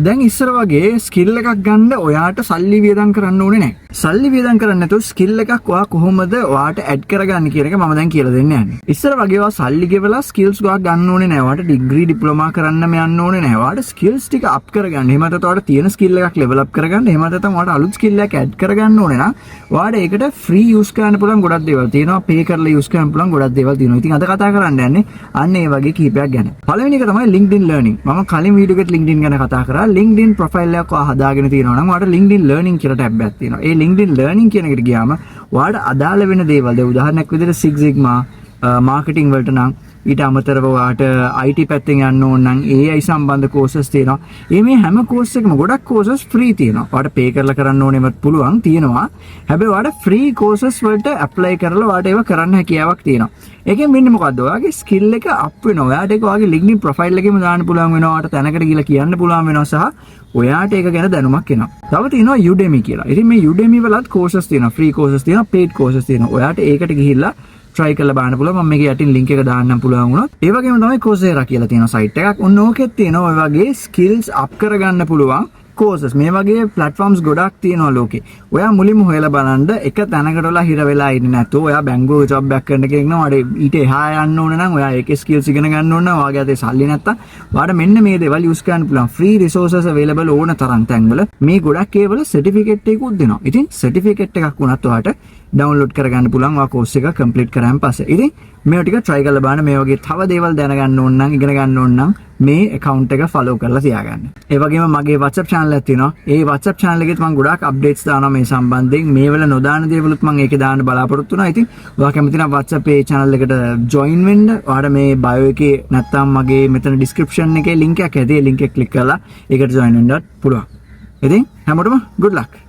දැන් ඉස්සර වගේ ස්කිල් එකක් ගන්න ඔයාට සල්ලි වියදම් කරන්න ඕනේ නැහැ. සල්ලි වියදම් කරන්නේ නැතුව ස්කිල් එකක් ඔයා කොහොමද ඔයාට ඇඩ් කරගන්නේ කියන එක මම දැන් කියලා දෙන්න යන්නේ. ඉස්සර වගේ ඔයා සල්ලි ගෙවලා ස්කිල්ස් ගොඩක් ගන්න ඕනේ නැහැ. ඔයාට ඩිග්‍රී ඩිප්ලෝමා කරන්න යන්න ඕනේ නැහැ. ඔයාට ස්කිල්ස් ටික අප් කරගන්න. එහෙම නැත්නම් ඔයාට තියෙන ස්කිල් එකක් ලෙවල් අප් කරගන්න. එහෙම නැත්නම් ඔයාට අලුත් ස්කිල් එකක් ඇඩ් කරගන්න ඕනේ නම් ඔයාට ඒකට ෆ්‍රී යූස් කරන්න පුළුවන් ගොඩක් දේවල් තියෙනවා. පේ කරලා යූස් කරන්න පුළුවන් ගොඩක් දේවල් තියෙනවා. ඉතින් අද කතා කරන්න යන්නේ අන්න ඒ වගේ කීපයක් ගැන. පළවෙනි එක තමයි LinkedIn learning. මම කලින් වීඩියෝ එකේ LinkedIn ගැන කතා කරා. LinkedIn profile එකක් ඔයා හදාගෙන තියෙනවා නම් ඔයාට LinkedIn learning කියලා ටැබ් එකක් තියෙනවා. ඒ LinkedIn learning කියන එකට ගියාම ඔයාට අදාළ වෙන දේවල් දැන් උදාහරණයක් විදිහට Six Sigma මාකටිං වලට නම් ඊට අමතරව ඔයාට IT පැත්තෙන් යන්න ඕන නම් AI සම්බන්ධ courses තියෙනවා. මේ හැම course එකකම ගොඩක් courses free තියෙනවා. ඔයාට pay කරලා කරන්න ඕනෙවත් පුළුවන් තියෙනවා. හැබැයි ඔයාට free courses වලට apply කරලා ඔයාට ඒව කරන්න හැකියාවක් තියෙනවා. ඒකෙන් වෙන්නේ මොකද්ද? ඔයාගේ skill එක up වෙනවා. ඔයාට ඒක ඔයාගේ LinkedIn profile එකේම දාන්න පුළුවන් වෙනවා. ඔයාට තැනකට ගිහලා කියන්න පුළුවන් වෙනවා සහ ඔයාට ඒක ගැන දැනුමක් එනවා. තව තියෙනවා Udemy කියලා. ඉතින් මේ Udemy වලත් courses තියෙනවා. free courses තියෙනවා, paid courses තියෙනවා. ඔයාට ඒකට ගිහිල්ලා try කරලා බලන්න පුළුවන්. මම මේකේ යටින් link එක දාන්නම් පුළුවන් වුණොත්. ඒ වගේම තමයි Coursera කියලා තියෙන site එකක්. ඔන්න ඕකෙත් තියෙනවා ඔය වගේ skills up කරගන්න පුළුවන් courses. මේ වගේ platforms ගොඩක් තියෙනවා ලෝකේ. ඔයා මුලින්ම හොයලා බලන්න එක තැනකට වෙලා හිර වෙලා ඉන්නේ නැතුව ඔයා බැංකුවක job එකක් කරන්න කෙනෙක් නම් ඔයාට ඊට එහා යන්න ඕන නම් ඔයා ඒකේ skills ඉගෙන ගන්න ඕන නම් ඔයාගේ අතේ සල්ලි නැත්තම් ඔයාට මෙන්න මේ දේවල් use කරන්න පුළුවන්. free resources available ඕන තරම් තැන්වල මේ ගොඩක් ඒවල certificate එකකුත් දෙනවා. ඉතින් certificate එකක් වුණත් ඔයාට download කරගන්න පුළුවන් ඔයා course එක complete කරාන් පස්සේ. ඉතින් මේවා ටික try කරලා බලන්න. මේ වගේ තව දේවල් දැනගන්න ඕන නම් ඉගෙන ගන්න ඕන නම් මේ account එක follow කරලා තියාගන්න. ඒ වගේම මගේ WhatsApp channel එකක් තියෙනවා. ඒ WhatsApp channel එකෙත් මම ගොඩාක් updates දානවා මේ සම්බන්ධයෙන්. මේ වෙල නොදාන දේවලුත් මම ඒකේ දාන්න බලාපොරොත්තු වෙනවා. ඉතින් ඔයා කැමති නම් WhatsApp ඒ channel එකට join වෙන්න. ඔයාට මේ bio එකේ නැත්නම් මගේ මෙතන description එකේ link එකක් ඇති. ඒ link එක click කරලා ඒකට join වෙන්නත් පුළුවන්. ඉතින් හැමෝටම good luck.